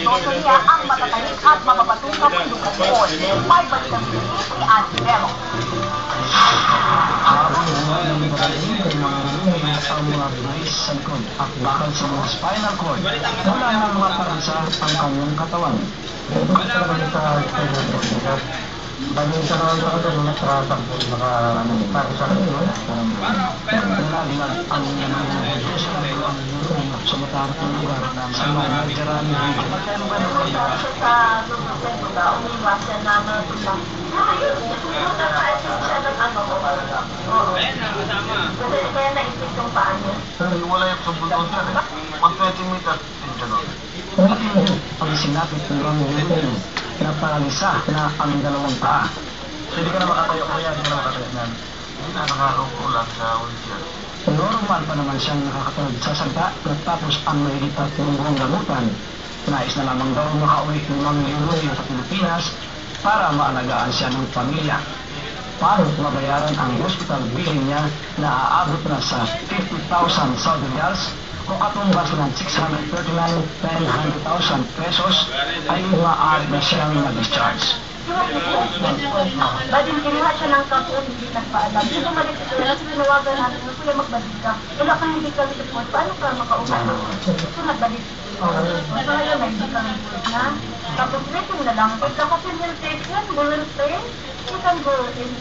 seryoso niya ang matatarik at mapapatungang edukasyon. May balik ang Pilipinas ni Andy Vero. Ang mga brace sa likod at bakal sa mga spinal cord. Wala nang mga parasa ang kanyang katawan. Bagi sa mga ito, nagtratak po para sa ito. Naglag ang sumatarap ng lugar sa mga nagkarami. Magkano ba naman sa lumusay ba? Umiwas siya na matulak. Kaya naisip yung paa niya. Wala yung sa bulon siya eh. Pag 20 meters, din siya nun. Pag sinapit ng mga na paralisa na ang dalawang paa. Hindi ka na makatayo ko yan, hindi ka na makatayo yan. Hindi na nakakaupo lang sa wheelchair. Normal pa naman siyang nakakatulog sa sagda tapos ang mahigit at tulong gamutan. Nais na lamang daw makauwi ng mga Europe sa Pilipinas para maalagaan siya ng pamilya. Para mabayaran ang hospital billing niya na aabot na sa 50,000 Saudi Riyals o katumbas ng 639,900,000 pesos ay maaari na siyang na-discharge. Badin, kinuha siya ng kapon, hindi nagpaalam. Yung bumalik ito, tinawagan natin, kuya magbalik ka. Wala kang hindi ka report, paano ka makauman? So nagbalik ito. So ngayon, may hindi kang report na. Tapos waiting na lang. Pagka-consultation, voluntary, you can go in.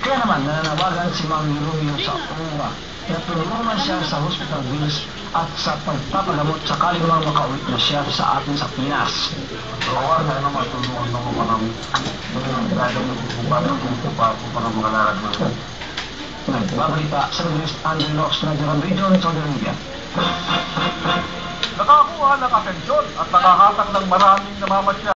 Kaya naman, nananawagan si Ma'am Romeo sa Ura na tulungan siya sa hospital bills at sa pagpapagamot sakaling mga makauwi na siya sa atin sa Pinas. Oo, na naman, tulungan ako pa ng gagawin ng pupupalan kung pupapo pa ng mga larag mo. Nagbabalita sa Luis Andrew Locks na Jerome Region sa Saudi Arabia. Nakakuha ng atensyon at nakahatak ng maraming namamasya.